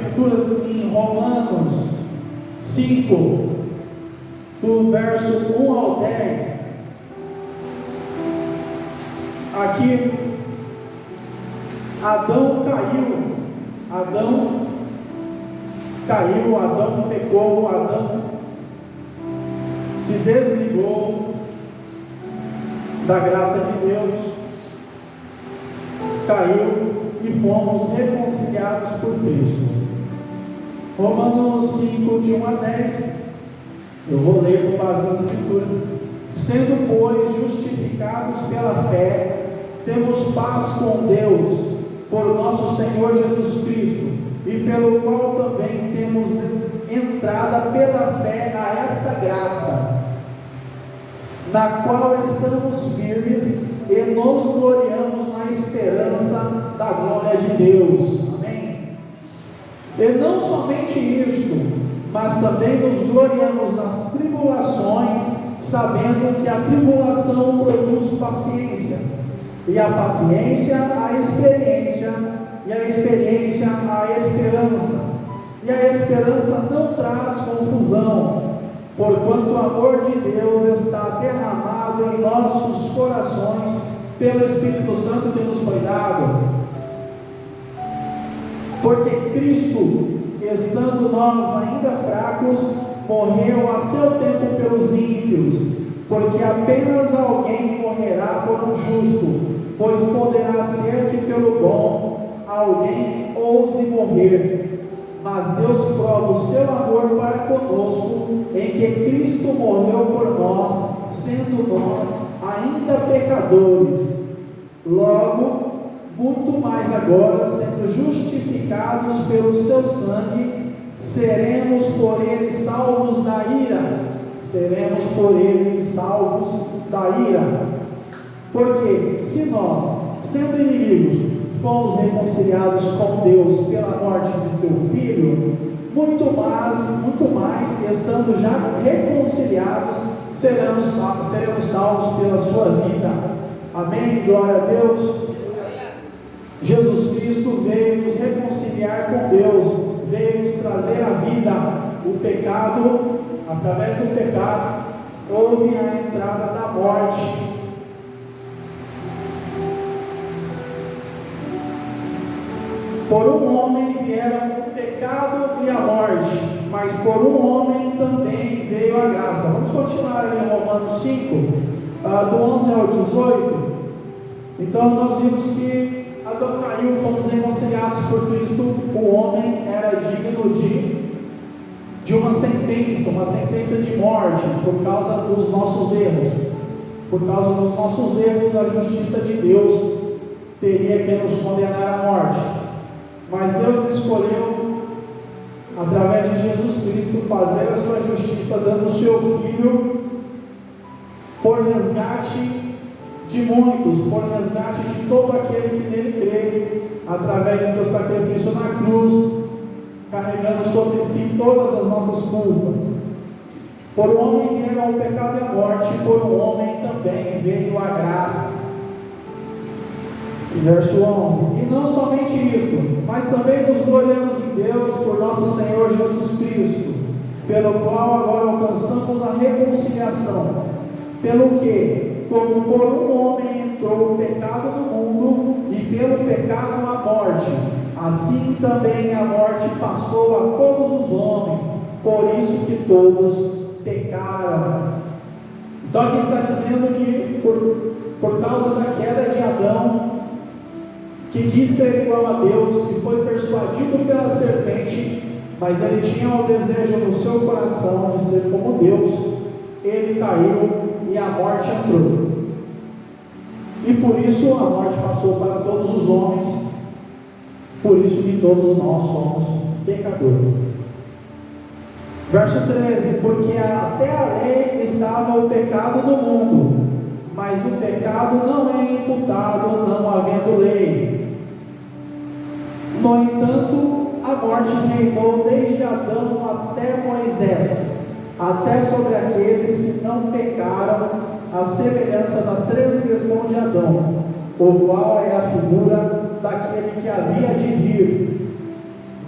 Escrituras em Romanos 5, do verso 1 ao 10. Aqui, Adão pecou, Adão se desligou da graça de Deus, caiu e fomos reconciliados por Cristo. Romanos 5, de 1 a 10, eu vou ler com base nas Escrituras. Sendo, pois, justificados pela fé, temos paz com Deus, por nosso Senhor Jesus Cristo, e pelo qual também temos entrada pela fé a esta graça, na qual estamos firmes e nos gloriamos na esperança da glória de Deus. Amém? E não somente isto, mas também nos gloriamos nas tribulações, sabendo que a tribulação produz paciência, e a paciência a experiência, e a experiência a esperança, e a esperança não traz confusão, porquanto o amor de Deus está derramado em nossos corações pelo Espírito Santo que nos foi dado. Porque Cristo, estando nós ainda fracos, morreu a seu tempo pelos ímpios, porque apenas alguém morrerá por um justo, pois poderá ser que pelo bom alguém ouse morrer. Mas Deus prova o seu amor para conosco, em que Cristo morreu por nós, sendo nós ainda pecadores. Logo, muito mais agora, sendo justificados pelo seu sangue, seremos por ele salvos da ira. Seremos por ele salvos da ira. Porque se nós, sendo inimigos, fomos reconciliados com Deus pela morte de seu Filho, muito mais, estando já reconciliados, seremos salvos pela sua vida. Amém? Glória a Deus. Jesus Cristo veio nos reconciliar com Deus, veio nos trazer a vida. O pecado, através do pecado, houve a entrada da morte. Por um homem vieram o pecado e a morte, mas por um homem também veio a graça. Vamos continuar ali em Romanos 5, do 11 ao 18. Então nós vimos que Adão caiu, fomos reconciliados por Cristo. O homem era digno de uma sentença de morte, por causa dos nossos erros. Por causa dos nossos erros, a justiça de Deus teria que nos condenar à morte. Mas Deus escolheu, através de Jesus Cristo, fazer a sua justiça, dando o seu Filho por resgate de muitos, por resgate de todo aquele que nele crê, através de seu sacrifício na cruz, carregando sobre si todas as nossas culpas. Por um homem vieram o pecado e a morte, e por um homem também veio a graça. Verso 11: e não somente isto, mas também nos gloriamos em Deus por nosso Senhor Jesus Cristo, pelo qual agora alcançamos a reconciliação, pelo que, como por um homem entrou o pecado no mundo, e pelo pecado a morte, assim também a morte passou a todos os homens, por isso que todos pecaram. Então aqui está dizendo que por causa da queda de Adão, que quis ser igual a Deus e foi persuadido pela serpente, mas ele tinha o desejo no seu coração de ser como Deus, ele caiu e a morte entrou. E por isso a morte passou para todos os homens, por isso que todos nós somos pecadores. Verso 13: porque até a lei estava o pecado no mundo, mas o pecado não é imputado não havendo lei. No entanto, a morte reinou desde Adão até Moisés, até sobre aqueles que não pecaram, a semelhança da transgressão de Adão, o qual é a figura daquele que havia de vir.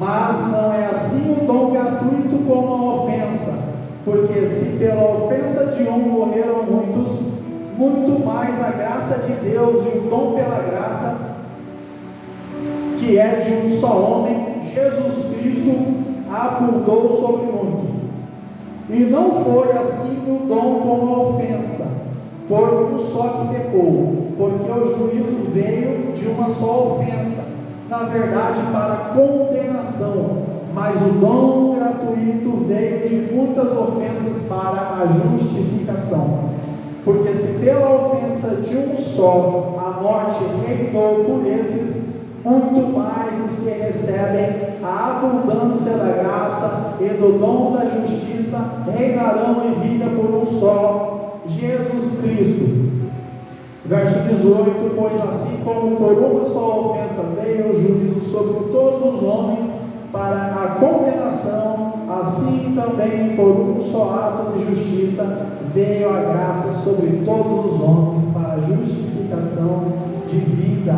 Mas não é assim o dom gratuito como a ofensa, porque se pela ofensa de um morreram muitos, muito mais a graça de Deus e o dom pela graça, que é de um só homem, Jesus Cristo, abundou sobre muitos. E não foi assim o dom como a ofensa, por um só que pecou, porque o juízo veio de uma só ofensa, na verdade para condenação, mas o dom gratuito veio de muitas ofensas para a justificação. Porque se pela ofensa de um só a morte reinou por esses, muito mais os que recebem a abundância da graça e do dom da justiça reinarão em vida por um só, Jesus Cristo. Verso 18: pois assim como por uma só ofensa veio o juízo sobre todos os homens para a condenação, assim também por um só ato de justiça veio a graça sobre todos os homens para a justificação de vida.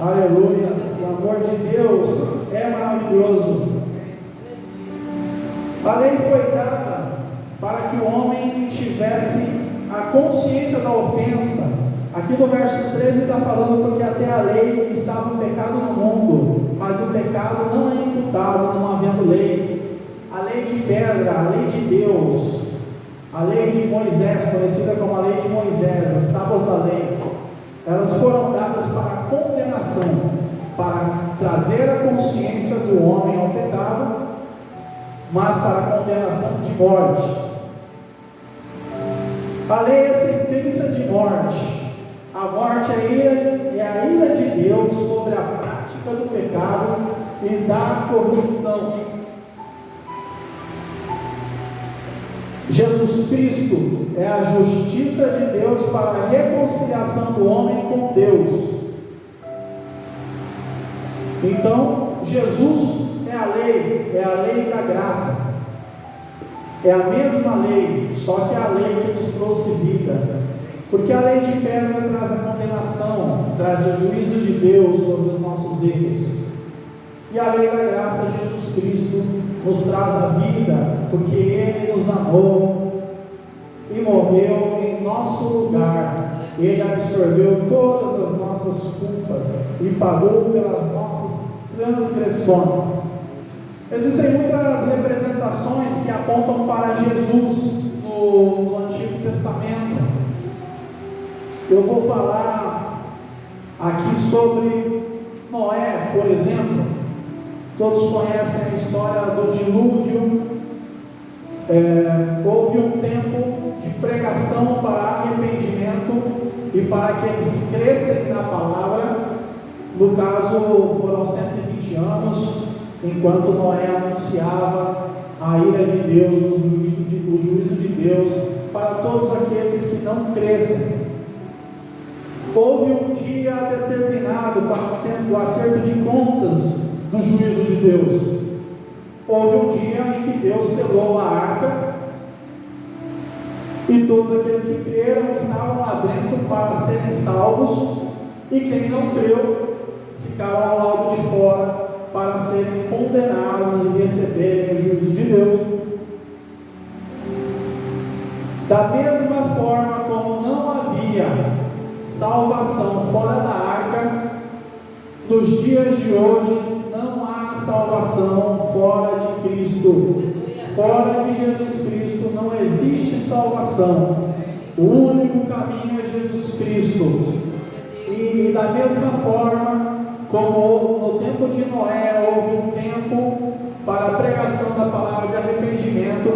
Aleluia, o amor de Deus é maravilhoso. A lei foi dada para que o homem tivesse a consciência da ofensa. Aqui no verso 13 está falando porque até a lei estava o pecado no mundo, mas o pecado não é imputado não havendo lei. A lei de pedra, a lei de Deus, a lei de Moisés, conhecida como a lei de Moisés, as tábuas da lei, elas foram dadas para a condenação, para trazer a consciência do homem ao pecado, mas para a condenação de morte. A lei é sentença de morte. A morte é a ira de Deus sobre a prática do pecado e da corrupção. Jesus Cristo é a justiça de Deus para a reconciliação do homem com Deus. Então, Jesus é a lei da graça. É a mesma lei, só que é a lei que nos trouxe vida. Porque a lei de pedra traz a condenação, traz o juízo de Deus sobre os nossos erros. E a lei da graça, Jesus Cristo, nos traz a vida, porque Ele nos amou e morreu em nosso lugar. Ele absorveu todas as nossas culpas e pagou pelas nossas transgressões. Existem muitas representações que apontam para Jesus no Antigo Testamento. Eu vou falar aqui sobre Noé, por exemplo. Todos conhecem a história do dilúvio. Houve um tempo de pregação para arrependimento e para que eles crescem na palavra. No caso, foram 120 anos, enquanto Noé anunciava a ira de Deus, o juízo de Deus para todos aqueles que não crescem. Houve um dia determinado para o acerto de contas do juízo de Deus. Houve um dia em que Deus selou a arca e todos aqueles que creram estavam lá dentro para serem salvos, e quem não creu ficaram ao lado de fora para serem condenados e receberem o juízo de Deus. Da mesma forma como não havia salvação fora da arca, nos dias de hoje não há salvação fora de Cristo. Fora de Jesus Cristo não existe salvação. O único caminho é Jesus Cristo. E da mesma forma como no tempo de Noé houve um tempo para a pregação da palavra de arrependimento,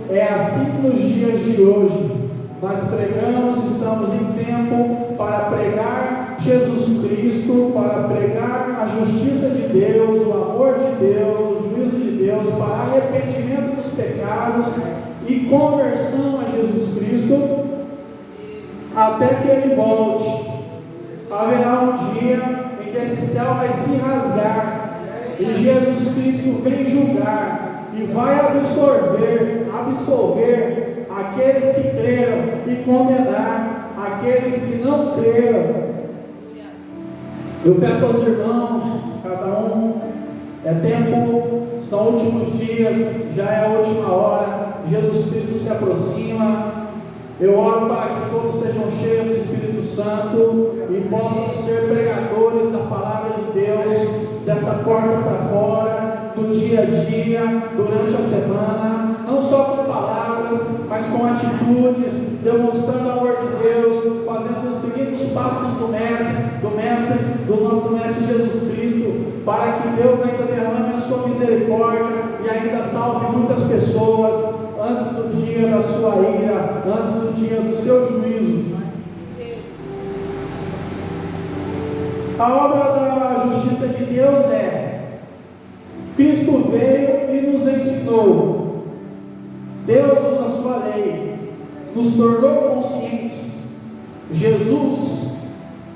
é assim nos dias de hoje. Nós pregamos, estamos em tempo para pregar Jesus Cristo, para pregar a justiça de Deus, o amor de Deus, o juízo de Deus, para arrependimento dos pecados e conversão a Jesus Cristo, até que Ele volte. Haverá um dia em que esse céu vai se rasgar e Jesus Cristo vem julgar e vai absolver aqueles que creram e condenar aqueles que não creram. Eu peço aos irmãos, cada um É tempo, são últimos dias, já é a última hora, Jesus Cristo se aproxima. Eu oro para que todos sejam cheios do Espírito Santo e possam ser pregadores da palavra de Deus, dessa porta para fora, do dia a dia, durante a semana, não só com palavras, mas com atitudes, demonstrando o amor de Deus, fazendo seguindo os passos do nosso Mestre Jesus Cristo, para que Deus ainda derrame a sua misericórdia e ainda salve muitas pessoas antes do dia da sua ira, antes do dia do seu juízo. A obra da justiça de Deus é: Cristo veio e nos ensinou, deu-nos a sua lei, nos tornou conscientes. Jesus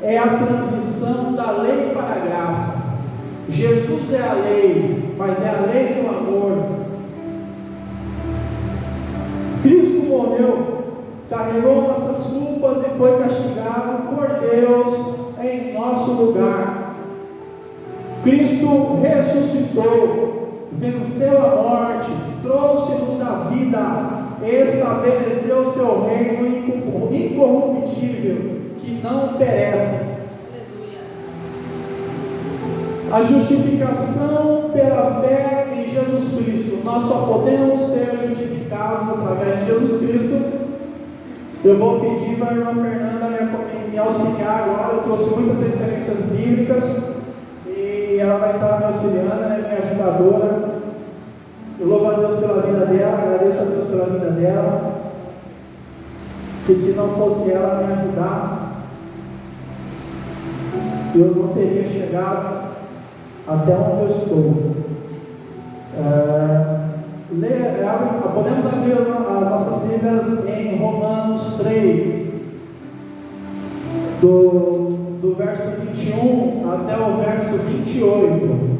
é a transição da lei para a graça. Jesus é a lei, mas é a lei do amor. Cristo morreu, carregou nossas culpas e foi castigado por Deus em nosso lugar. Cristo ressuscitou, venceu a morte, trouxe-nos a vida, estabeleceu seu reino incorruptível, que não perece. A justificação pela fé em Jesus Cristo. Nós só podemos ser justificados através de Jesus Cristo. Eu vou pedir para a irmã Fernanda me auxiliar agora. Eu trouxe muitas referências bíblicas e ela vai estar me auxiliando, ela é minha ajudadora. Eu louvo a Deus pela vida dela, agradeço a Deus pela vida dela, que se não fosse ela me ajudar, eu não teria chegado até onde eu estou. Podemos abrir as nossas Bíblias em Romanos 3, do verso 21 até o verso 28.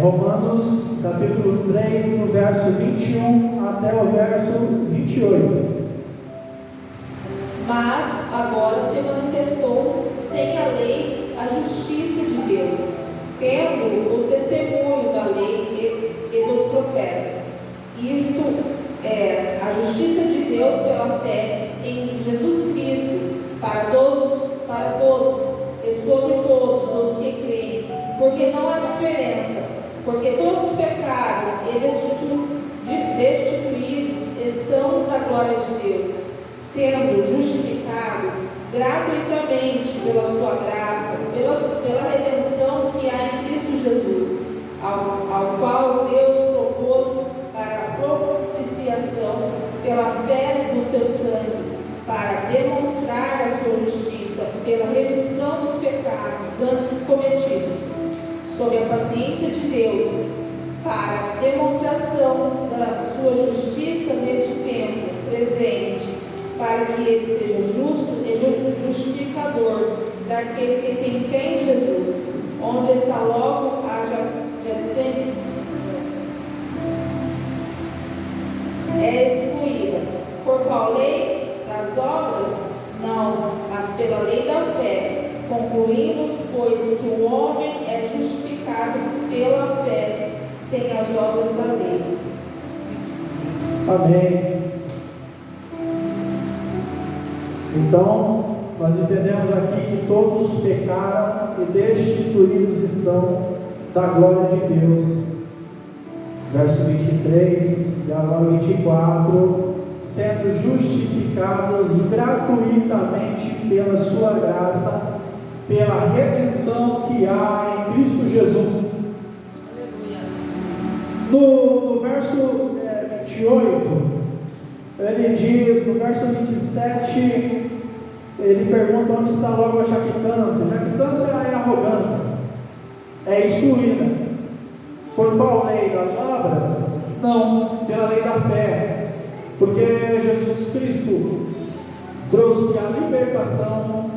Romanos capítulo 3, no verso 21 até o verso 28. Mas agora se manifestou sem a lei a justiça de Deus, tendo o testemunho da lei e dos profetas. Isto é a justiça de Deus pela fé em Jesus Cristo, para todos e sobre todos os que creem, porque não há diferença, porque todos pecaram e destituídos estão da glória de Deus, sendo justificado gratuitamente pela sua graça, pela redenção que há em Cristo Jesus, ao qual Deus propôs para a propiciação pela fé no seu sangue, para demonstrar a sua justiça pela remissão dos pecados antes cometidos, sob a paciência de Deus, para a demonstração da sua justiça neste tempo presente, para que ele seja justo e justificador daquele que tem fé em Jesus, onde está logo a jacente é excluída. Por qual lei? Das obras? Não, mas pela lei da fé. Concluímos, pois, que o homem é justificado pela fé, sem as obras da lei. Amém. Então, nós entendemos aqui que todos pecaram e destituídos estão da glória de Deus. Verso 23 e agora 24, sendo justificados gratuitamente pela sua graça, pela redenção que há em Cristo Jesus. No verso 28, ele diz, no verso 27, ele pergunta onde está logo a jactância. Jactância é arrogância, é excluída. Por qual lei? Das obras? Não, pela lei da fé. Porque Jesus Cristo trouxe a libertação,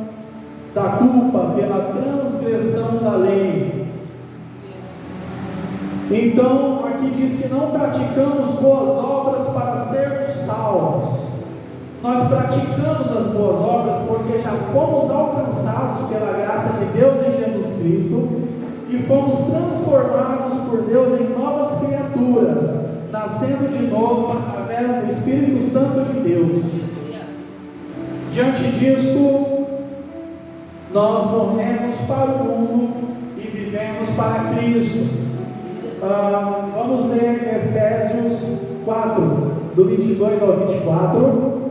da culpa, pela transgressão da lei. Então, aqui diz que não praticamos boas obras para sermos salvos. Nós praticamos as boas obras porque já fomos alcançados pela graça de Deus em Jesus Cristo e fomos transformados por Deus em novas criaturas, nascendo de novo através do Espírito Santo de Deus. Diante disso, nós morremos para o mundo e vivemos para Cristo. Vamos ler Efésios 4, do 22 ao 24.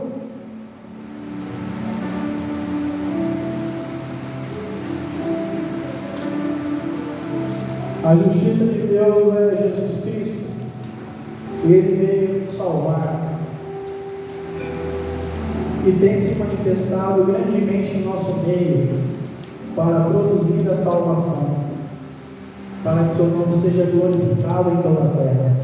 A justiça de Deus é Jesus Cristo. Ele veio nos salvar e tem se manifestado grandemente em nosso meio para produzir a salvação, para que seu nome seja glorificado em toda a terra.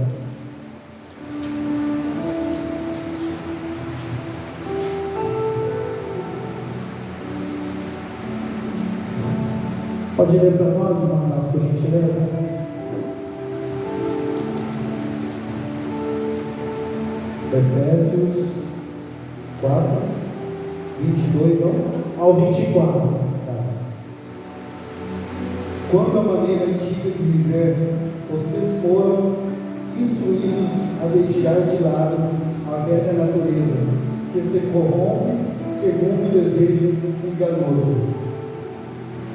Pode ler para nós, irmãos, por gentileza? Efésios 4, 22 ao 24. Quando a maneira antiga de viver, vocês foram instruídos a deixar de lado a velha natureza, que se corrompe segundo o desejo enganoso.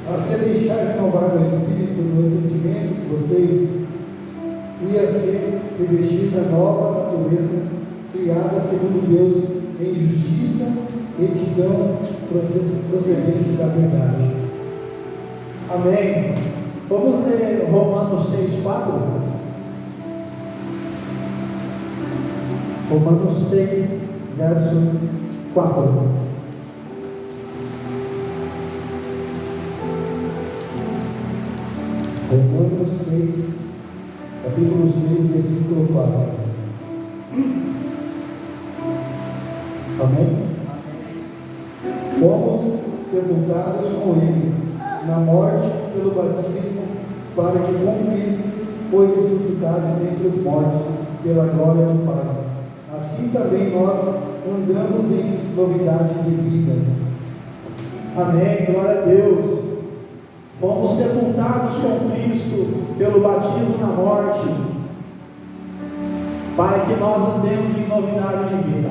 A se deixar renovar o espírito no entendimento de vocês, e a ser revestida nova natureza, criada segundo Deus em justiça e retidão procedente da verdade. Amém. Vamos ler Romanos 6, 4. Romanos 6, verso 4. Romanos 6, capítulo 6, versículo 4. Amém? Fomos sepultados com Ele na morte pelo batismo, para que com Cristo foi ressuscitado dentre os mortos pela glória do Pai. Assim também nós andamos em novidade de vida. Amém, glória a Deus. Fomos sepultados com Cristo pelo batismo na morte, para que nós andemos em novidade de vida.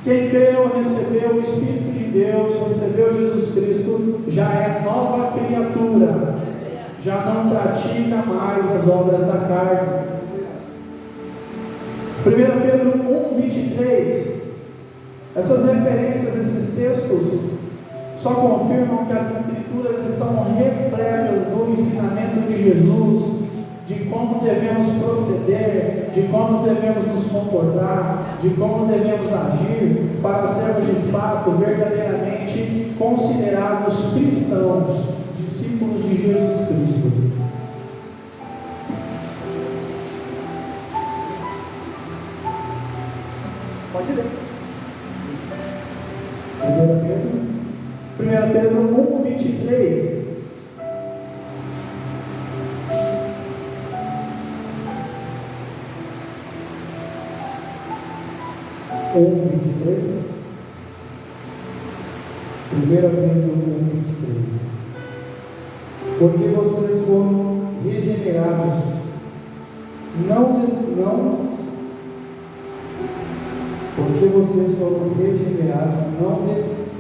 Quem creu, recebeu o Espírito de Deus, recebeu Jesus Cristo, já é nova criatura, já não pratica mais as obras da carne. 1 Pedro 1, 23. Essas referências, esses textos, só confirmam que as Escrituras estão repletas do ensinamento de Jesus, de como devemos proceder, de como devemos nos comportar, de como devemos agir para sermos de fato, verdadeiramente considerados cristãos, discípulos de Jesus Cristo. Pode ler. 1 Pedro 1, 23. Porque vocês foram regenerados, não de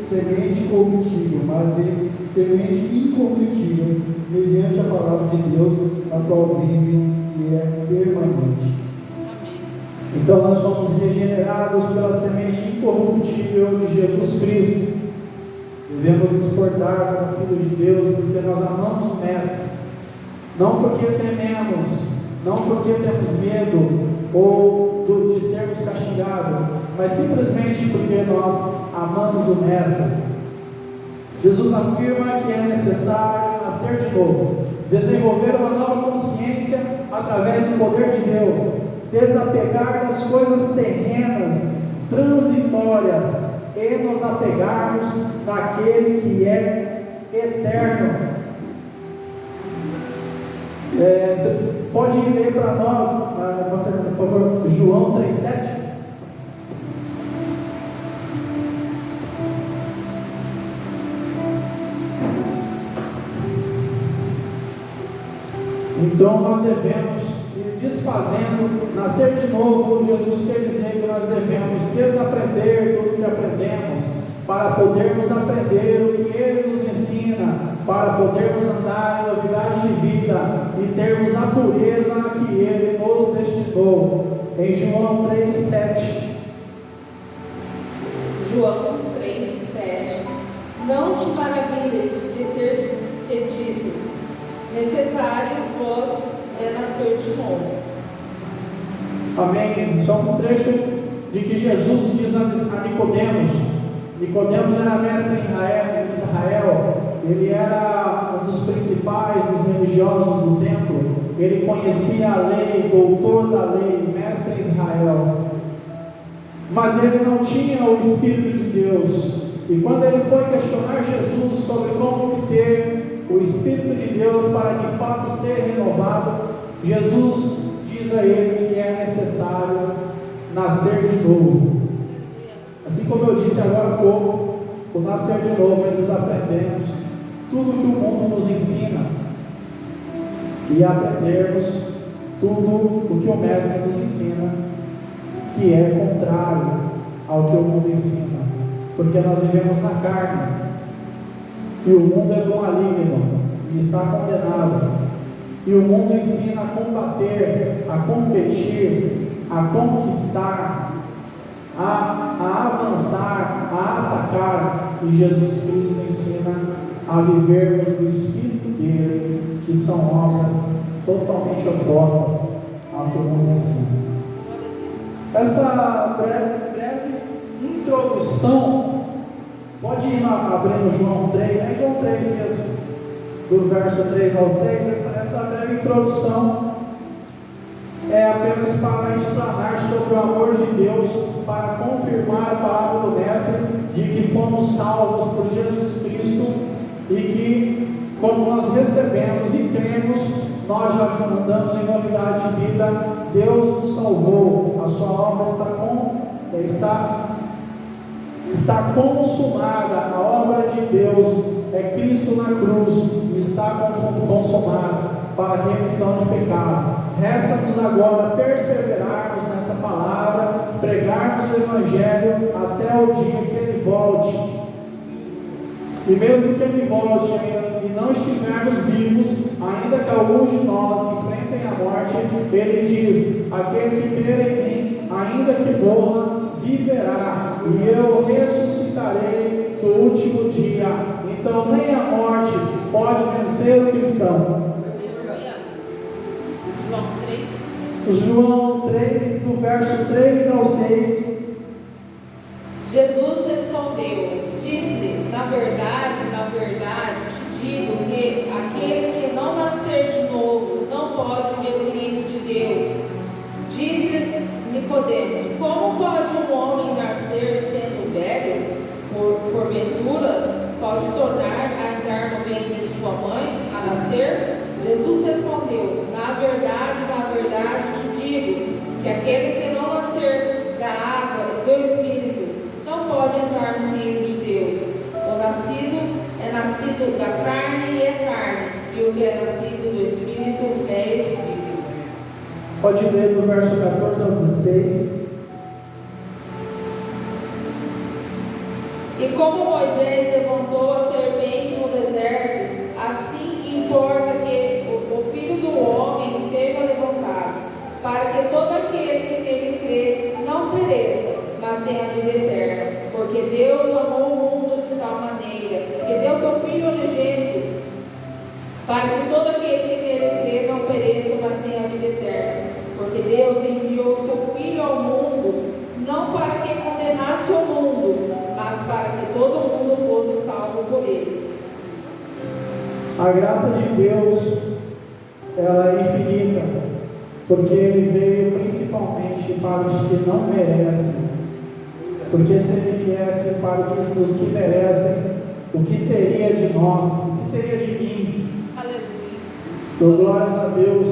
semente corruptível, mas de semente incorruptível, mediante a palavra de Deus, a qual vive e é permanente. Então nós somos regenerados pela semente incorruptível de Jesus Cristo. Devemos nos portar como filhos de Deus, porque nós amamos o Mestre, não porque tememos, não porque temos medo ou de sermos castigados, mas simplesmente porque nós amamos o Mestre. Jesus afirma que é necessário nascer de novo, desenvolver uma nova consciência através do poder de Deus, desapegar das coisas terrenas, transitórias, e nos apegarmos naquele que é eterno. Você pode ler para nós, por favor, João 3,7? Então nós devemos ir desfazendo, nascer de novo. Jesus quer dizer que nós devemos desaprender tudo que aprendemos, para podermos aprender o que Ele nos ensina, para podermos andar em novidade de vida e termos a pureza que Ele nos destinou. Em João 3,7. João 3,7. Não te maravilhes de ter dito: necessário vos é nascer de novo. Amém. Só um trecho de que Jesus diz a Nicodemos. Nicodemos era mestre em Israel. Ele era um dos principais dos religiosos do templo. Ele conhecia a lei, doutor da lei, mestre em Israel. Mas ele não tinha o Espírito de Deus. E quando ele foi questionar Jesus sobre como ter o Espírito de Deus para de fato ser renovado, Jesus diz a ele que é necessário nascer de novo. Assim como eu disse agora há pouco, o nascer de novo é desaprendemos tudo que o mundo nos ensina e aprendermos tudo o que o Mestre nos ensina, que é contrário ao que o mundo ensina, porque nós vivemos na carne e o mundo é do maligno e está condenado, e o mundo ensina a combater, a competir, a conquistar, a avançar, a atacar, e Jesus Cristo ensina a vivermos do Espírito dele, que são obras totalmente opostas ao que o mundo ensina. Essa breve introdução, pode ir abrindo João 3, é João 3 mesmo, do verso 3 ao 6, essa breve introdução é apenas para explanar sobre o amor de Deus, para confirmar a palavra do Mestre, de que fomos salvos por Jesus Cristo, e que, como nós recebemos e cremos, nós já andamos em novidade de vida. Deus nos salvou, a sua obra está consumada, a obra de Deus é Cristo na cruz, está consumada para a remissão de pecado. Resta-nos agora perseverarmos nessa palavra, pregarmos o Evangelho até o dia que Ele volte. E mesmo que Ele volte e não estivermos vivos, ainda que alguns de nós enfrentem a morte, Ele diz: aquele que crer em mim, ainda que morra, viverá, e eu ressuscitarei no último dia. Então nem a morte pode vencer o cristão. João 3, do verso 3 ao 6. Jesus respondeu, disse-lhe: na verdade, te digo que aquele que não nascer de novo não pode ver o reino de Deus. Disse-lhe Nicodemos: como pode um homem nascer sendo velho? Porventura pode tornar a entrar no ventre de sua mãe a nascer? Jesus respondeu: na verdade te digo que aquele que não nascer da água e do Espírito não pode entrar no reino de Deus. O nascido é nascido da carne e é carne, e o que é nascido do Espírito é Espírito. Pode ler do verso 14 ao 16. E como Moisés levantou a serpente no deserto, assim importa que o Filho do Homem seja levantado, para que todo aquele que nele crê não pereça, mas tenha vida eterna. Porque Deus amou o mundo de tal maneira que deu seu Filho unigênito, para que todo aquele que nele crê não pereça, mas tenha vida eterna. Porque Deus enviou o seu Filho ao mundo, não para que condenasse o mundo, mas para que todo mundo fosse salvo por ele. A graça de Deus, ela é infinita, porque Ele veio principalmente para os que não merecem. Porque se Ele viesse para os que merecem, o que seria de nós, o que seria de mim. Aleluia. Dou glórias a Deus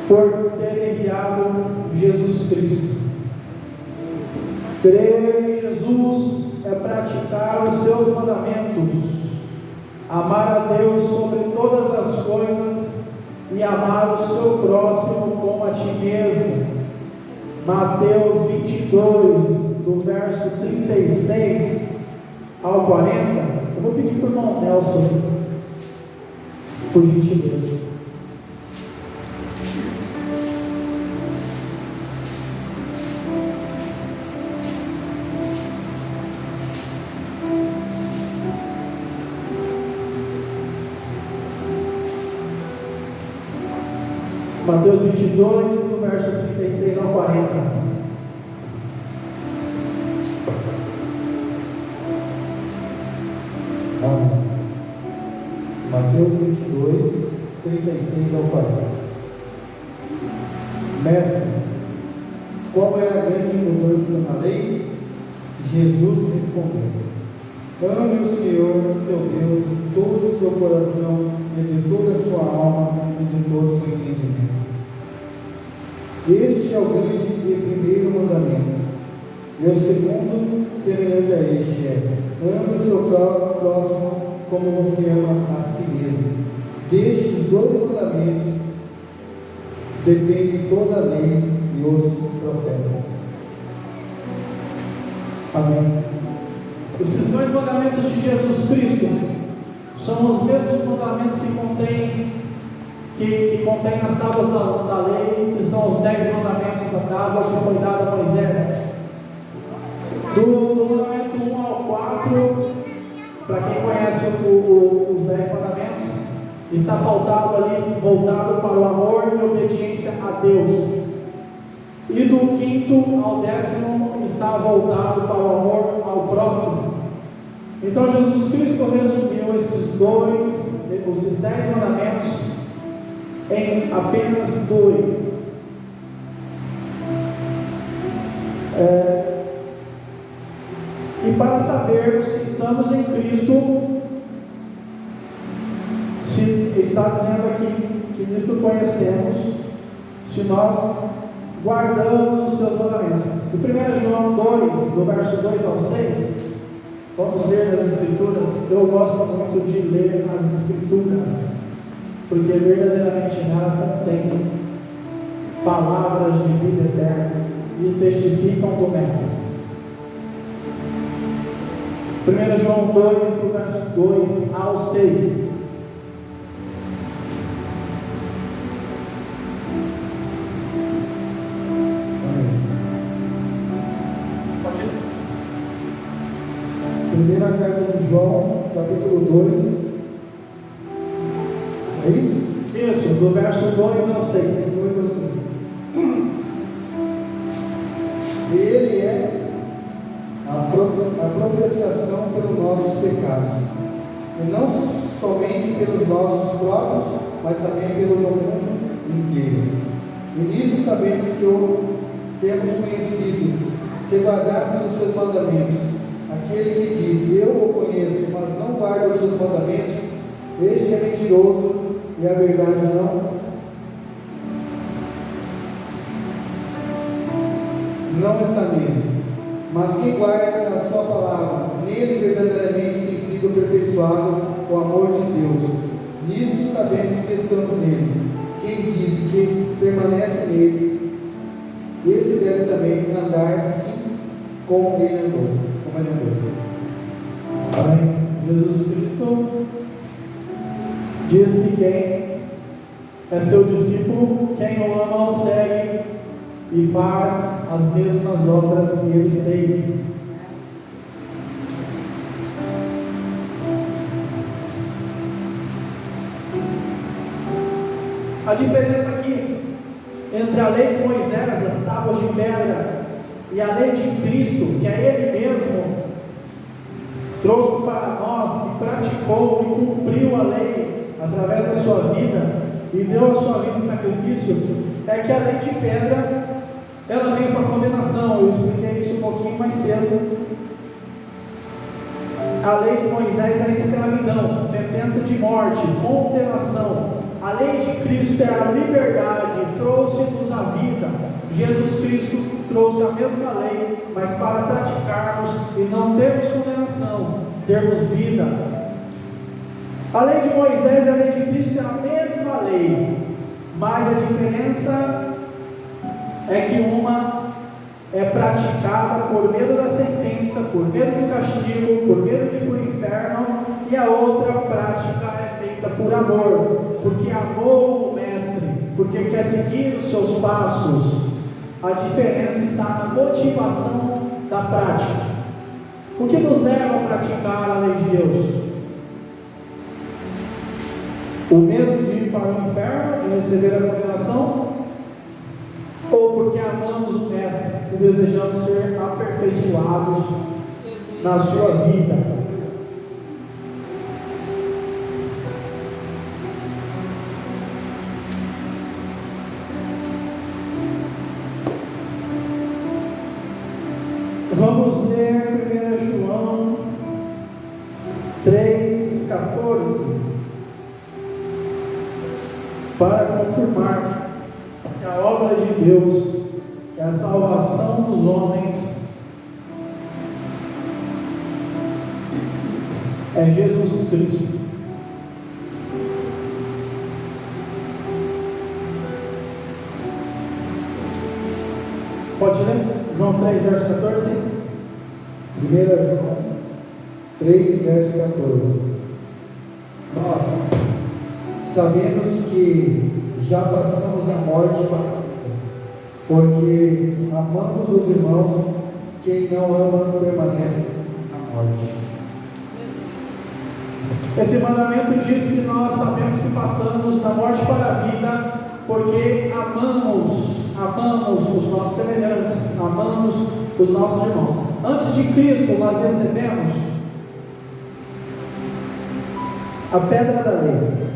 por ter enviado Jesus Cristo. Crer em Jesus é praticar os seus mandamentos, amar a Deus sobre todas as coisas e amar o seu próximo como a ti mesmo. Mateus 22, do verso 36 ao 40. Eu vou pedir para o irmão Nelson, por gentileza. Mateus 22, do verso 36 ao 40. Mateus 22, 36 ao 40. Mestre, qual é a grande mudança na lei? Jesus respondeu: ame o Senhor, seu Deus, de todo o seu coração, e de toda a sua alma, e de todo o seu entendimento. Este é o grande e primeiro mandamento. E o segundo, semelhante a este, é: ame o seu próximo como você ama a si mesmo. Destes dois mandamentos depende toda a lei e os profetas. Amém. Esses dois mandamentos de Jesus Cristo são os mesmos mandamentos que contém nas tábuas da lei, que são os 10 mandamentos da tábua que foi dada a Moisés. Do mandamento 1 ao 4, para quem conhece os 10 mandamentos, está voltado para o amor e obediência a Deus. E do 5º ao 10º está voltado para o amor ao próximo. Então Jesus Cristo resumiu esses 10 mandamentos em apenas 2. E para sabermos se estamos em Cristo, se está dizendo aqui que nisto conhecemos, se nós guardamos os seus mandamentos. Do 1 João 2, do verso 2 ao 6, vamos ler nas Escrituras. Eu gosto muito de ler as Escrituras, porque verdadeiramente nela contém palavras de vida eterna e testificam do Mestre. 1 João 2, do verso 2 ao 6. Primeira carta de João, capítulo 2. É isso? Isso, do verso 2 ao 6. 2 ao 6. Ele é a propiciação pelos nossos pecados, e não somente pelos nossos próprios, mas também pelo mundo inteiro. E nisso sabemos que o temos conhecido, se guardarmos os seus mandamentos. Aquele que diz: eu o conheço, mas não guarda os seus mandamentos, este é mentiroso, e a verdade não está nele. Mas quem guarda a sua palavra, nele verdadeiramente tem sido aperfeiçoado o amor de Deus. Nisto sabemos que estamos nele. Quem diz que permanece nele, esse deve também andar assim como ele andou. Amém. Jesus Cristo diz que quem é seu discípulo, quem o ama, o segue e faz as mesmas obras que ele fez. A diferença aqui entre a lei de Moisés, as tábuas de pedra, e a lei de Cristo, que é Ele mesmo trouxe para nós e praticou e cumpriu a lei através da sua vida e deu a sua vida em sacrifício, é que a lei de pedra, ela veio para condenação. Eu expliquei isso um pouquinho mais cedo. A lei de Moisés é a escravidão, sentença de morte, condenação. A lei de Cristo é a liberdade, trouxe-nos a vida. Jesus Cristo trouxe a mesma lei, mas para praticarmos e não termos condenação, termos vida. A lei de Moisés e a lei de Cristo é a mesma lei, mas a diferença é que uma é praticada por medo da sentença, por medo do castigo, por medo de ir para o inferno, e a outra prática é feita por amor, porque amou o Mestre, porque quer seguir os seus passos. A diferença está na motivação da prática. O que nos leva a praticar a lei de Deus? O medo de ir para o inferno, de receber a condenação? Ou porque amamos o Mestre e desejamos ser aperfeiçoados na sua vida? Vamos ler 1 João 3,14 para confirmar que a obra de Deus é a salvação dos homens, é Jesus Cristo. Pode ler? João 3, verso 14. 1 João 3, verso 14. Nós sabemos que já passamos da morte para a vida, porque amamos os irmãos. Quem não ama permanece na morte. Esse mandamento diz que nós sabemos que passamos da morte para a vida, porque amamos os nossos semelhantes, amamos os nossos irmãos. Antes de Cristo, nós recebemos a pedra da lei.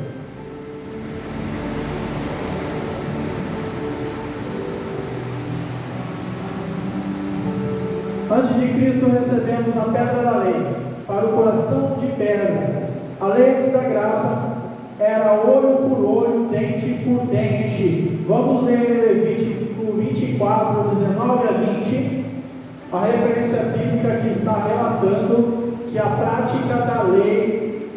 Antes de Cristo, recebemos a pedra da lei para o coração de pedra. A lei antes da graça era olho por olho, dente por dente. Vamos ler Levítico 24, 19 a 20. A referência bíblica que está relatando que a prática da lei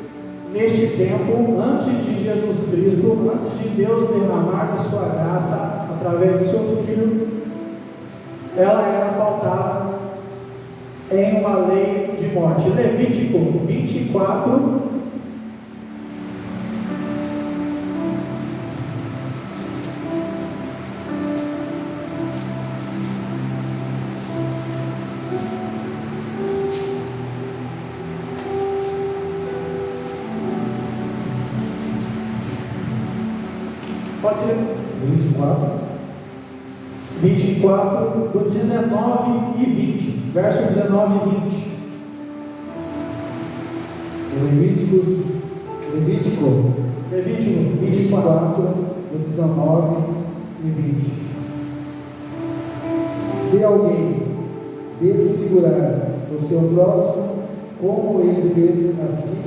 neste tempo, antes de Jesus Cristo, antes de Deus derramar a sua graça através de seu Filho, ela era pautada em uma lei de morte. Levítico 24, pode ler? 24, do 19 e 20, verso 19 e 20. Levítico 24, do 19 e 20. Se alguém desfigurar o seu próximo, como ele fez, assim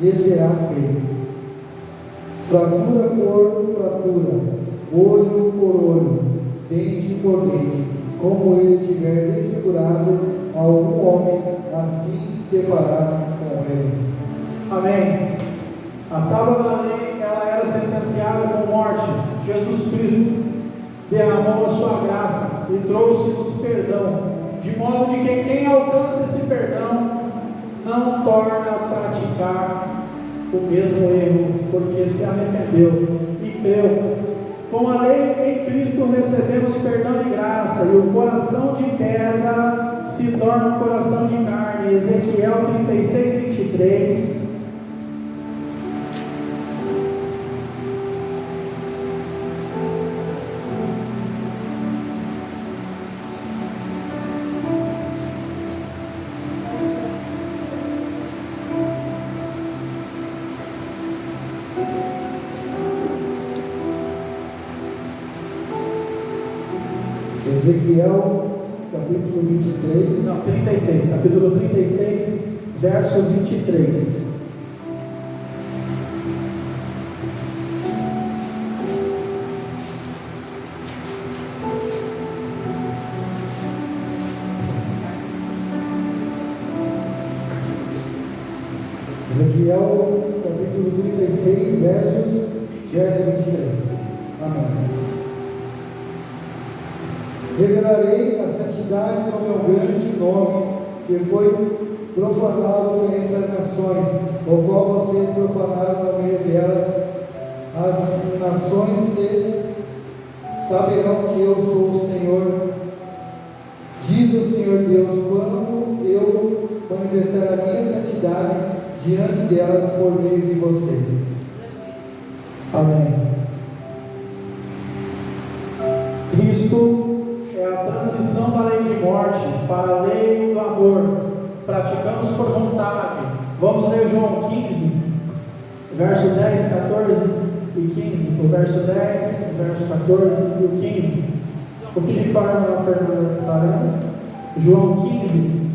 lhe será feito. Fratura por fratura, olho por olho, dente por dente. Como ele tiver desfigurado algum homem, assim se fará com ele. Amém. A tábua da lei, ela era sentenciada com morte. Jesus Cristo derramou a sua graça e trouxe-nos perdão, de modo de que quem alcança esse perdão não torna a praticar o mesmo erro, porque se arrependeu e creu. Com a lei em Cristo recebemos perdão e graça, e o coração de pedra se torna um coração de carne. Ezequiel 36, 23. Ezequiel, capítulo 23. Não, 36, capítulo 36, verso 23. Ezequiel, capítulo 36, verso 23. Amém. Revelarei a santidade do meu grande nome, que foi profanado entre as nações, o qual vocês profanaram no meio delas. As nações saberão que eu sou o Senhor, diz o Senhor Deus, quando eu manifestar a minha santidade diante delas por meio de vocês. Amém. Cristo é a transição da lei de morte para a lei do amor. Praticamos por vontade. Vamos ler João 15, verso 10, 14 e 15. O verso 10, o verso 14 e o 15. O que fala a Fernanda está lendo? João 15,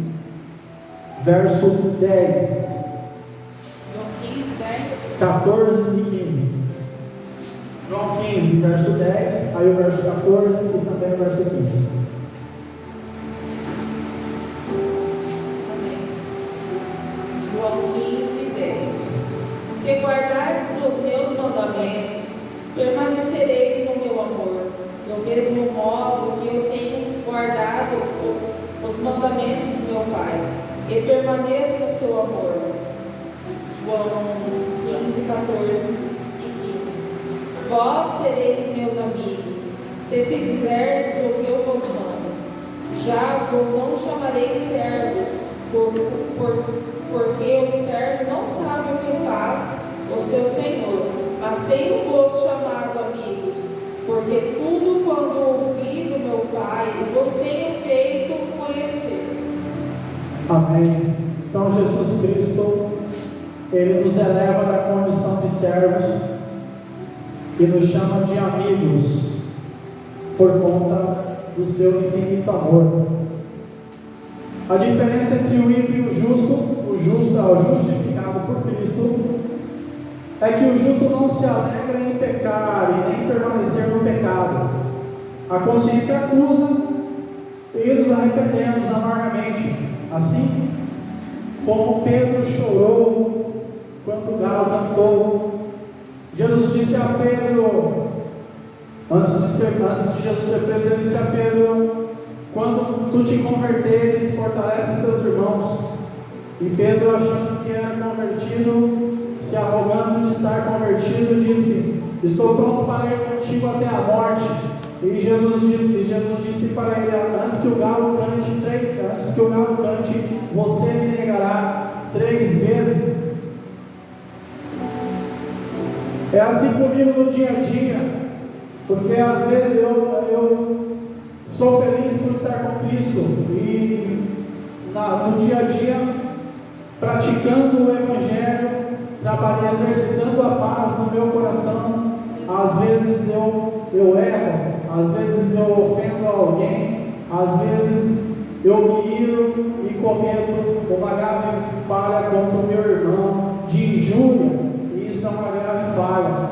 verso 10. 14 e 15. João 15, verso 10, aí o verso 14 e também o verso 15. Amém. João 15, 10. Se guardardes os meus mandamentos, permanecereis no meu amor, do mesmo modo que eu tenho guardado os mandamentos do meu Pai, e permaneço no seu amor. João 15, 14 e 15. Vós sereis meus amigos, se fizerdes o que eu vos mando. Já vos não chamarei servos, porque o servo não sabe o que faz o seu senhor, mas tenho-vos chamado amigos, porque tudo quanto ouvi do meu Pai vos tenho feito conhecer. Amém. Então Jesus Cristo, Ele nos eleva da condição de servos e nos chama de amigos por conta do seu infinito amor. A diferença entre o ímpio e o justo é o justificado por Cristo, é que o justo não se alegra em pecar e nem permanecer no pecado. A consciência acusa e nos arrependemos amargamente, assim como Pedro chorou quando o galo cantou. Jesus disse a Pedro, antes de Jesus ser preso, ele disse a Pedro: quando tu te converteres, fortalece seus irmãos. E Pedro, achando que era convertido, se arrogando de estar convertido, disse: estou pronto para ir contigo até a morte. E Jesus disse para ele: antes que o galo cante, você me negará 3 vezes. É assim comigo no dia a dia, porque às vezes eu sou feliz por estar com Cristo e no dia a dia praticando o Evangelho, trabalhando, exercitando a paz no meu coração. Às vezes eu erro, às vezes eu ofendo alguém, às vezes eu me iro e cometo uma grave falha contra o meu irmão, de injúria. Isso é uma grave falha.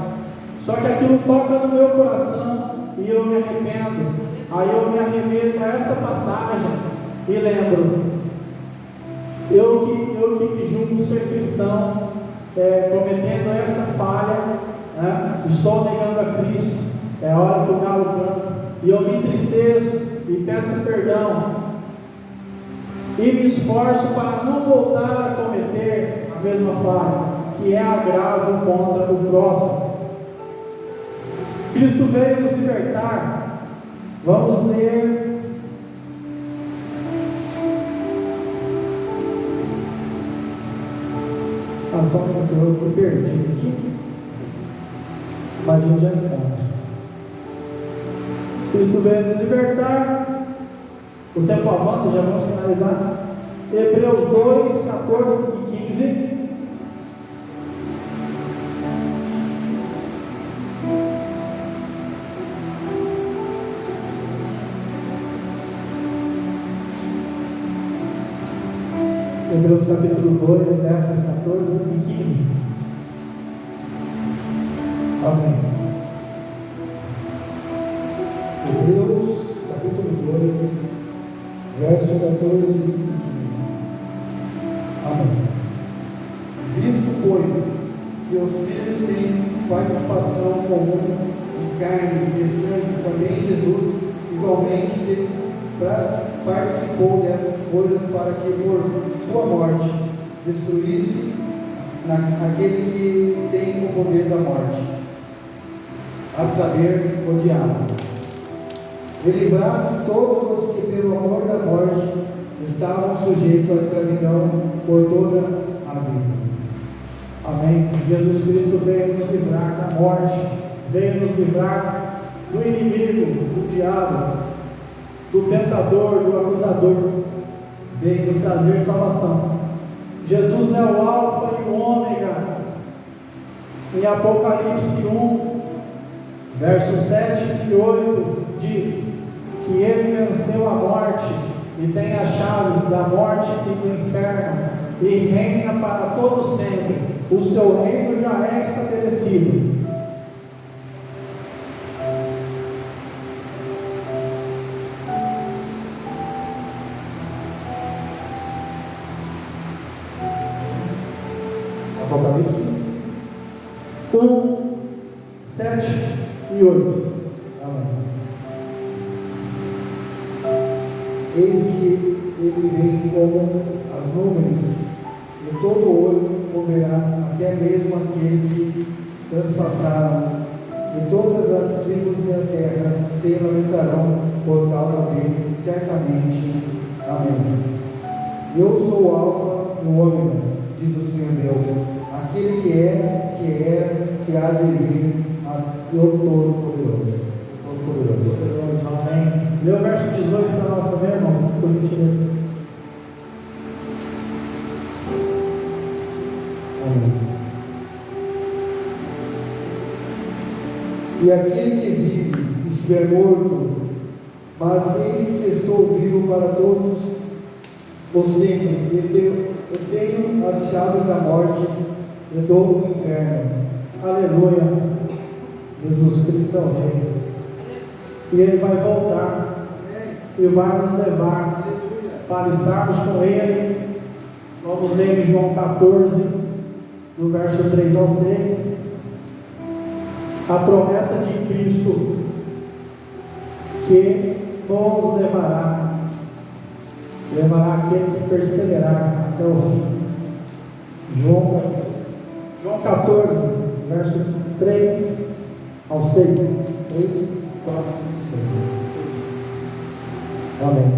Só que aquilo toca no meu coração e eu me arrependo. Aí eu me arremeto a esta passagem e lembro: eu que me julgo ser cristão, cometendo esta falha, estou negando a Cristo. É hora que o galo canta e eu me entristeço e peço perdão e me esforço para não voltar a cometer a mesma falha, que é agravo contra o próximo. Cristo veio nos libertar. Vamos ler só um minuto, eu perdi aqui, mas a gente já encontra. Cristo veio nos libertar. O tempo avança, já vamos finalizar. Hebreus 2, 14 e 15. Hebreus capítulo 2, versos 14 e 15. Amém. Hebreus capítulo 2, verso 14 e 15. Amém. Visto, pois, que os filhos têm participação comum de carne e de sangue, também Jesus igualmente participou dessas coisas para que por sua morte destruísse aquele que tem o poder da morte, a saber, o diabo. E livrasse todos os que pelo amor da morte estavam sujeitos à escravidão por toda a vida. Amém. Jesus Cristo veio nos livrar da morte, veio nos livrar do inimigo, do diabo, do tentador, do acusador, veio nos trazer salvação. Jesus é o Alfa e o Ômega. Em Apocalipse 1, versos 7 e 8, diz que ele venceu a morte e tem as chaves da morte e do inferno e reina para todo sempre. O seu reino já é estabelecido. Apocalipse 1, 7 e 8. Amém. Eis que ele vem como as nuvens, e todo olho o verá, até mesmo aquele que transpassaram, e todas as tribos da terra se lamentarão por causa dele, certamente. Amém. Eu sou o Alfa e o Ômega, diz o Senhor Deus, aquele que é, que era, que há de vir, eu Todo-Poderoso. Amém. Lê o verso 18 para nós também, irmão, por gentileza. Amém. E aquele que vive estiver morto, mas eis que estou vivo para todos os sempre, e tenho as chaves da morte e do inferno. Aleluia. Jesus Cristo é o Rei. E Ele vai voltar e vai nos levar para estarmos com Ele. Vamos ler em João 14, do verso 3 ao 6. A promessa de Cristo que nos levará aquele que perseverar até o fim. João 14, verso 3 ao 6. 3, 4, 5, 6. Amém.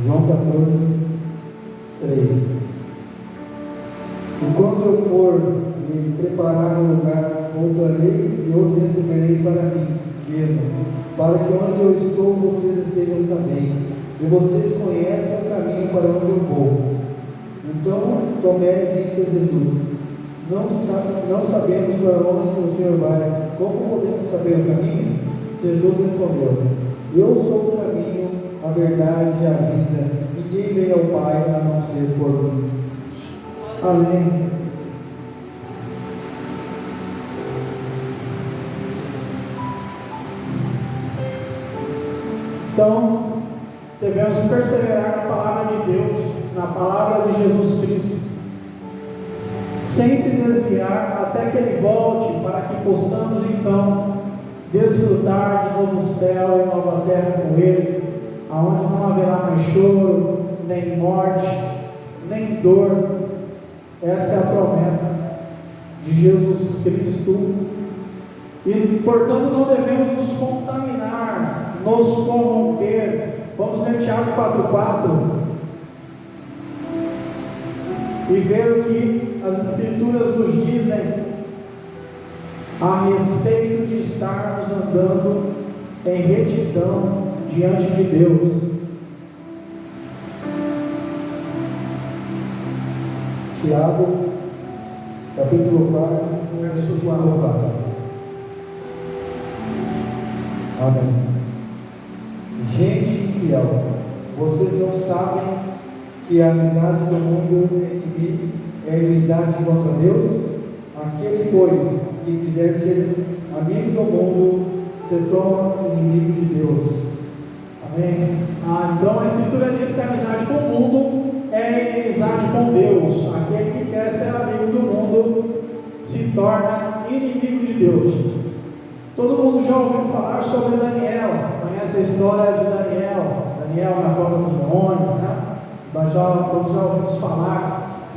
João 14, 3. E quando eu for me preparar um lugar, voltarei e os receberei para mim mesmo, para que onde eu estou vocês estejam também, e vocês conhecem o caminho para onde eu vou. Então Tomé disse a Jesus: não sabemos para onde o Senhor vai, como podemos saber o caminho? Jesus respondeu: eu sou o caminho, a verdade e a vida, ninguém vem ao Pai a não ser por mim. Amém. Então, devemos perseverar na palavra de Deus, na palavra de Jesus Cristo, sem se desviar até que Ele volte, para que possamos então desfrutar de novo céu e nova terra com Ele, aonde não haverá mais choro, nem morte, nem dor. Essa é a promessa de Jesus Cristo. E, portanto, não devemos nos contaminar, nos corromper. Vamos ler Tiago 4,4 e ver o que as Escrituras nos dizem a respeito de estarmos andando em retidão diante de Deus. Tiago, capítulo 4, verso 4. Amém. Gente infiel, vocês não sabem que a amizade do mundo é inimizade contra Deus? Aquele, pois, que quiser ser amigo do mundo, se torna inimigo de Deus. Amém? Então a Escritura diz que a amizade com o mundo é inimizade com Deus. Aquele que quer ser amigo do mundo se torna inimigo de Deus. Todo mundo já ouviu falar sobre Daniel, conhece a história de Daniel na cova dos leões, né? Todos já ouvimos falar.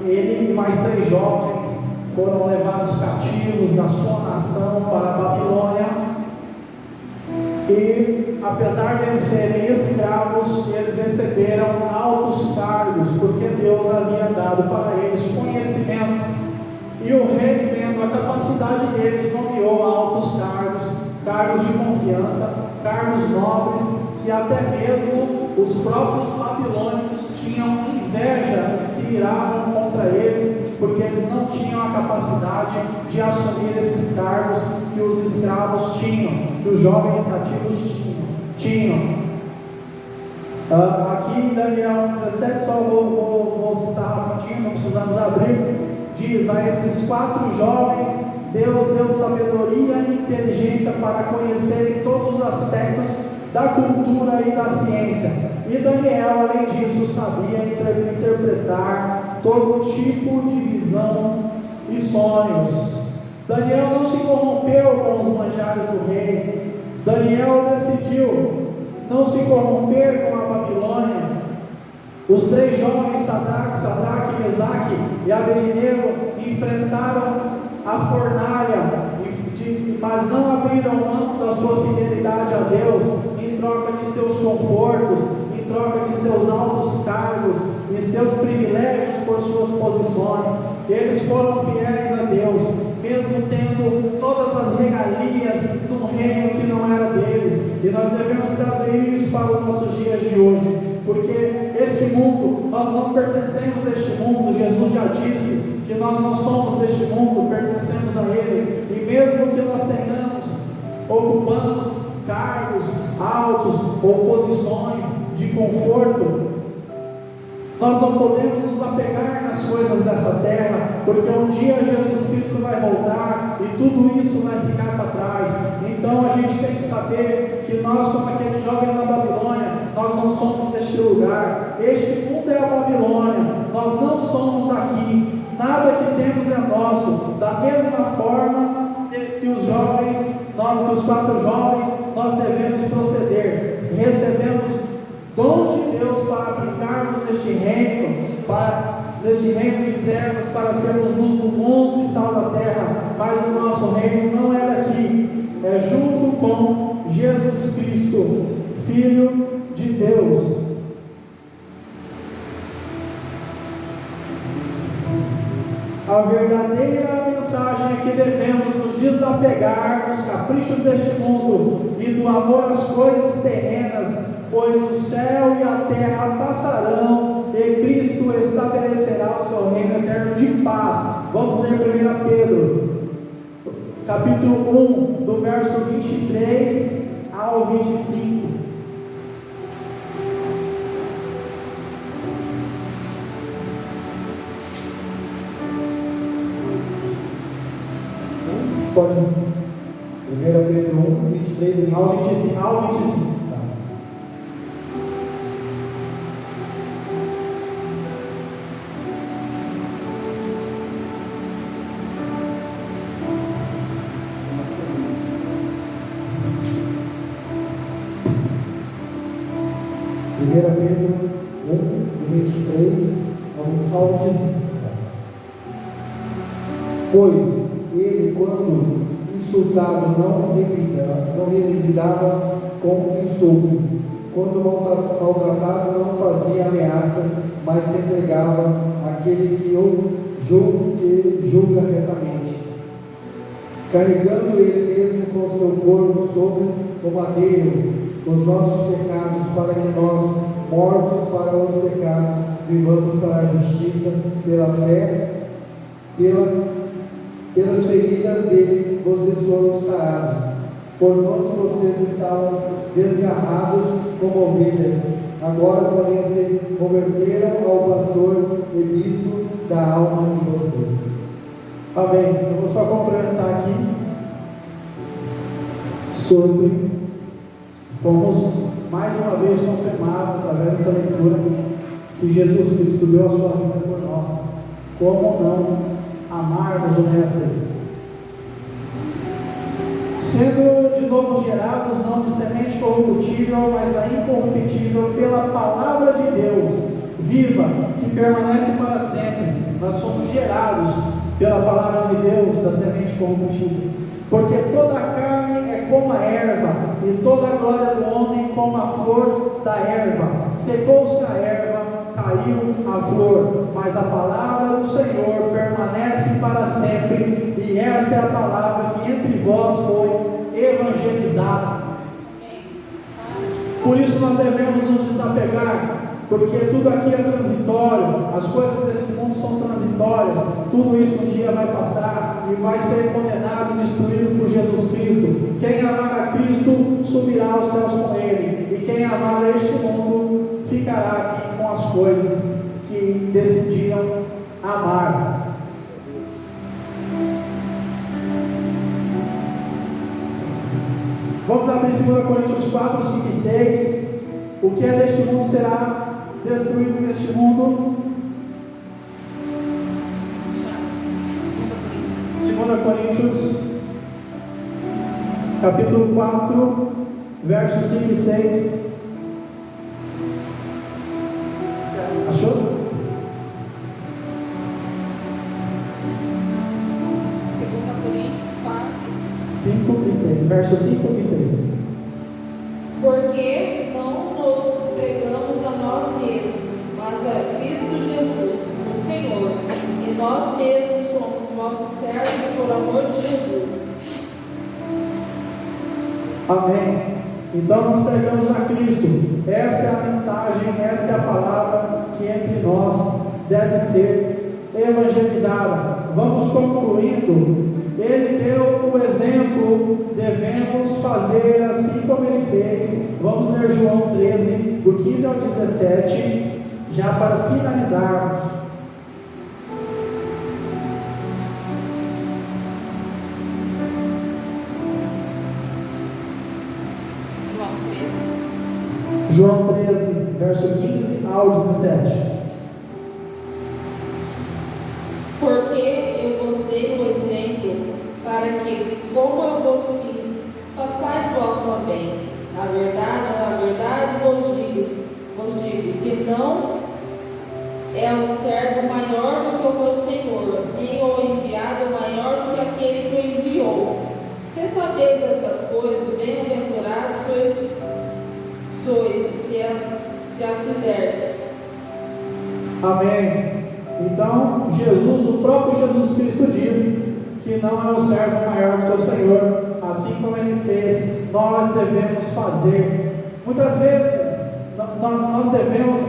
Ele e mais 3 jovens foram levados cativos da sua nação para a Babilônia. E apesar de eles serem escravos, eles receberam altos cargos, porque Deus havia dado para eles conhecimento. E o rei, vendo a capacidade deles, nomeou altos cargos de confiança, cargos nobres, que até mesmo os próprios babilônicos tinham inveja e se iravam contra eles, porque eles não tinham a capacidade de assumir esses cargos que os escravos tinham, que os jovens cativos tinham. Aqui em Daniel 17, só vou citar rapidinho, não precisamos abrir, diz: a esses 4 jovens Deus deu sabedoria e inteligência para conhecerem todos os aspectos da cultura e da ciência. E Daniel, além disso, sabia interpretar todo tipo de visão e sonhos. Daniel não se corrompeu com os manjares do rei. Daniel decidiu não se corromper com a Babilônia. Os 3 jovens, Sadraque, Mesaque e Abednego, enfrentaram a fornalha, mas não abriram mão da sua fidelidade a Deus, em troca de seus confortos, em troca de seus altos cargos e seus privilégios por suas posições. Eles foram fiéis a Deus, mesmo tendo todas as regalias de um reino que não era deles. E nós devemos trazer isso para os nossos dias de hoje, porque este mundo, nós não pertencemos a este mundo. Jesus já disse que nós não somos deste mundo, pertencemos a Ele. E mesmo que nós ocupamos cargos altos ou posições de conforto, nós não podemos nos apegar nas coisas dessa terra, porque um dia Jesus Cristo vai voltar e tudo isso vai ficar para trás. Então a gente tem que saber que nós, como aqueles jovens na Babilônia, nós não somos deste lugar. Este mundo é a Babilônia, nós não somos daqui. Nada que temos é nosso. Da mesma forma que os 4 jovens, nós devemos proceder. Recebemos dons de Deus para aplicarmos neste reino de trevas, para sermos luz do mundo e sal da terra. Mas o nosso reino não é daqui, é junto com Jesus Cristo, Filho de Deus. A verdadeira mensagem é que devemos nos desapegar dos caprichos deste mundo e do amor às coisas terrenas, pois o céu e a terra passarão e Cristo estabelecerá o seu reino eterno de paz. Vamos ler 1 Pedro, capítulo 1, do verso 23 ao 25. Pode. 1 Pedro 1, 23 ao 25. Tá. Pedro 1, 23 ao 25. Pois ele, quando insultado, não revidava com insulto, quando maltratado, não fazia ameaças, mas se entregava àquele que o julga retamente, carregando ele mesmo com seu corpo sobre o madeiro os nossos pecados, para que nós, mortos para os pecados, vivamos para a justiça. Pela fé, pelas feridas dele, vocês foram sarados. Porquanto vocês estavam desgarrados como ovelhas, Agora, porém, se converteram ao pastor e bispo da alma de vocês. Amém. Eu vou só complementar aqui sobre, fomos mais uma vez confirmados através dessa leitura que Jesus Cristo deu a sua vida por nós. Como não amarmos o mestre? Sendo de novo gerados, não de semente corruptível, mas da incorruptível, pela palavra de Deus, viva, que permanece para sempre. Nós somos gerados pela palavra de Deus, da semente corruptível. Porque toda a carne é como a erva, e toda a glória do homem como a flor da erva. Secou-se a erva, caiu a flor, mas a palavra do Senhor permanece para sempre, e esta é a palavra que entre vós foi evangelizada. Por isso nós devemos nos desapegar, porque tudo aqui é transitório, as coisas desse mundo são transitórias, tudo isso um dia vai passar e vai ser condenado e destruído por Jesus Cristo. Quem amar a Cristo subirá aos céus com Ele, e quem amar este mundo ficará aqui com as coisas que decidiram amar. Vamos abrir 2 Coríntios 4, 5 e 6. O que é deste mundo será destruído neste mundo. 2 Coríntios, capítulo 4, versos 5 e 6. Achou? 2 Coríntios 4. 5 e 6. Versos 5 e 6. Porque não nos pregamos a nós mesmos, mas a Cristo Jesus, o Senhor, e nós mesmos somos vossos servos por amor de Jesus. Amém. Então nós pregamos a Cristo. Essa é a mensagem, essa é a palavra que entre nós deve ser evangelizada. Vamos concluindo. Ele deu o exemplo, devemos fazer assim como ele fez. Vamos ler João 13, do 15 ao 17, já para finalizarmos. João 13, verso 15 ao 17. Porque eu vos dei o exemplo, para que, como eu vos fiz, façais vós também. Na verdade vos digo que não é o servo maior do que o meu Senhor, nem o enviado maior do que aquele que o enviou. Se sabeis essas coisas, bem-aventurados sois se as fizerdes. Amém. Então, o próprio Jesus Cristo diz que não é o servo maior que seu Senhor, assim como ele fez, nós devemos fazer. Muitas vezes, nós devemos,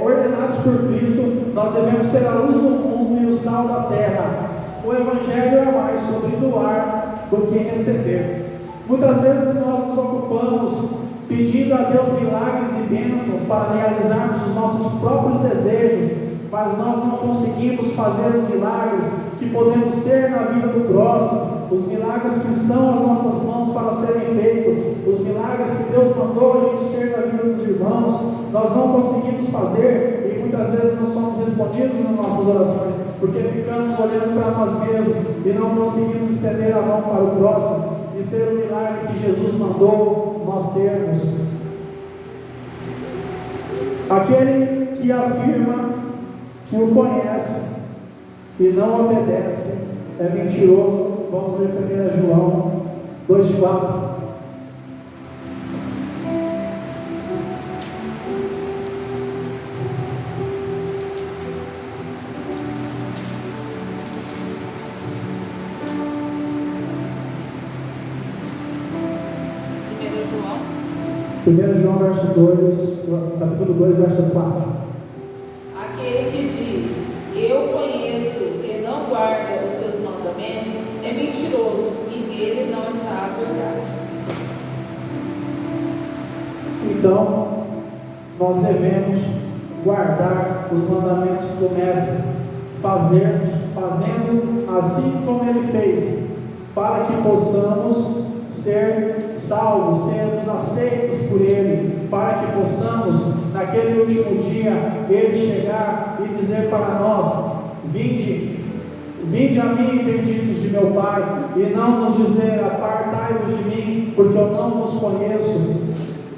ordenados por Cristo, nós devemos ser a luz do mundo e o sal da terra. O Evangelho é mais sobre doar do que receber. Muitas vezes nós nos ocupamos pedindo a Deus milagres e bênçãos para realizarmos os nossos próprios desejos, mas nós não conseguimos fazer os milagres que podemos ter na vida do próximo, os milagres que estão às nossas mãos para serem feitos, os milagres que Deus mandou a gente ser na vida dos irmãos, nós não conseguimos fazer, e muitas vezes não somos respondidos nas nossas orações, porque ficamos olhando para nós mesmos e não conseguimos estender a mão para o próximo e ser o milagre que Jesus mandou nós sermos. Aquele que afirma que o conhece e não obedece é mentiroso. Vamos ler 1 João 2,4. Primeiro João, verso 2, capítulo 2, verso 4. Aquele que diz, eu conheço e não guarda os seus mandamentos, é mentiroso, e nele não está a verdade. Então, nós devemos guardar os mandamentos do Mestre, fazendo assim como Ele fez, para que possamos ser salvos, sermos aceitos por Ele, para que possamos, naquele último dia, Ele chegar e dizer para nós: vinde a mim, benditos de meu Pai, e não nos dizer: apartai-vos de mim, porque eu não vos conheço.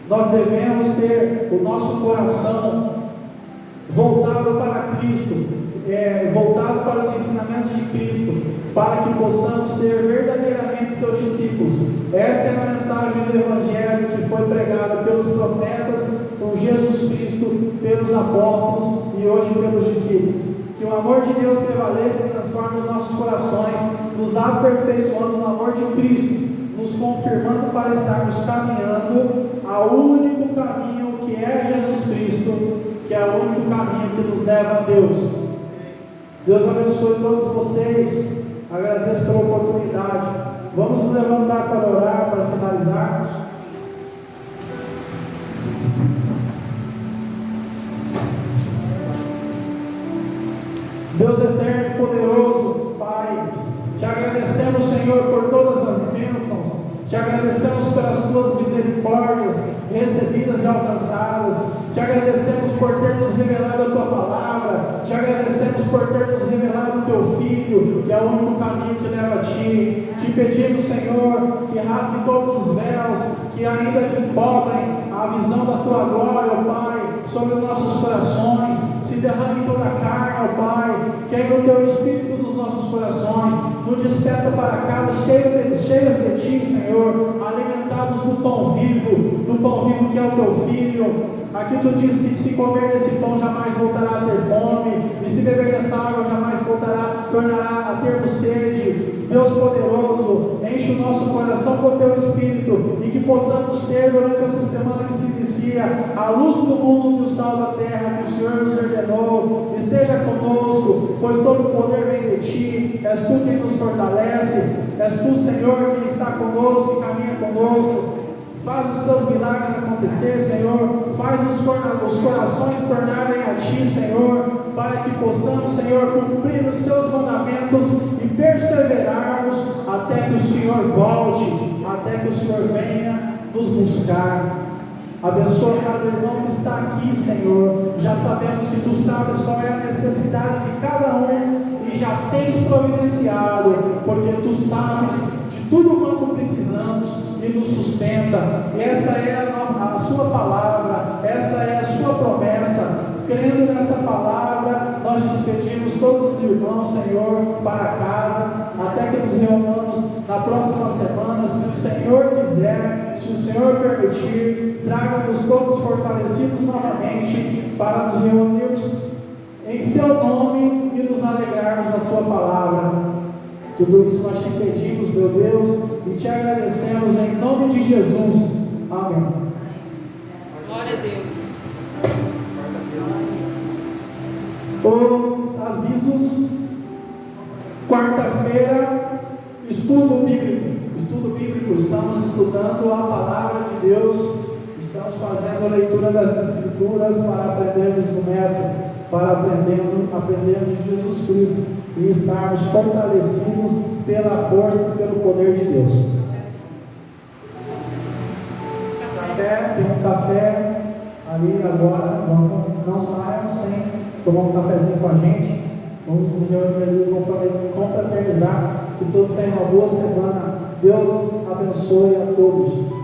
Nós devemos ter o nosso coração voltado para Cristo, voltado para os ensinamentos de Cristo, para que possamos ser verdadeiramente seus discípulos. Esta é a mensagem do Evangelho que foi pregada pelos profetas, por Jesus Cristo, pelos apóstolos e hoje pelos discípulos. Que o amor de Deus prevaleça e transforme os nossos corações, nos aperfeiçoando no amor de Cristo, nos confirmando para estarmos caminhando ao único caminho que é Jesus Cristo, que é o único caminho que nos leva a Deus. Deus abençoe todos vocês. Agradeço pela oportunidade. Vamos nos levantar para orar, para finalizarmos. Deus eterno e poderoso, Pai, te agradecemos, Senhor, por todas as bênçãos, te agradecemos pelas tuas misericórdias recebidas e alcançadas, te agradecemos por ter nos revelado a tua palavra, te agradecemos por ter nos revelado o teu Filho, que é o único caminho que leva a ti. Te pedimos, Senhor, que rasgue todos os véus, que ainda que encobrem a visão da tua glória, ó Pai, sobre os nossos corações, se derrame toda a carne, ó Pai, quebre o teu Espírito nos nossos corações, nos despeça para casa, cheios de ti, Senhor, alimentados do pão vivo que é o teu Filho. Aqui tu diz que se comer desse pão jamais voltará a ter fome, e se beber dessa água jamais tornará a ter sede. Deus poderoso, enche o nosso coração com o teu Espírito, e que possamos ser, durante essa semana que se inicia, a luz do mundo e o sal da terra que o Senhor nos ordenou. Esteja conosco, pois todo o poder vem de ti, és tu quem nos fortalece, és tu, Senhor, quem está conosco e caminha conosco. Faz os teus milagres acontecer, Senhor. Faz os corações tornarem a ti, Senhor, para que possamos, Senhor, cumprir os seus mandamentos e perseverarmos até que o Senhor volte, até que o Senhor venha nos buscar. Abençoa cada irmão que está aqui, Senhor. Já sabemos que tu sabes qual é a necessidade de cada um e já tens providenciado, porque tu sabes de tudo quanto precisamos e nos sustenta. Esta é a sua palavra, esta é a sua promessa. Crendo nessa palavra, nós despedimos todos os irmãos, Senhor, para casa, até que nos reunamos na próxima semana, se o Senhor quiser, se o Senhor permitir. Traga-nos todos fortalecidos novamente para nos reunirmos em seu nome e nos alegrarmos na sua palavra. Tudo isso nós te pedimos, meu Deus, e te agradecemos em nome de Jesus. Amém. Glória a Deus. Os avisos. Quarta-feira, estudo bíblico, estamos estudando a palavra de Deus, estamos fazendo a leitura das Escrituras para aprendermos do Mestre, para aprendermos de Jesus Cristo e estarmos fortalecidos pela força e pelo poder de Deus. Tem um café ali agora, não saiam sem tomar um cafezinho com a gente. Vamos nos confraternizar. Que todos tenham uma boa semana. Deus abençoe a todos.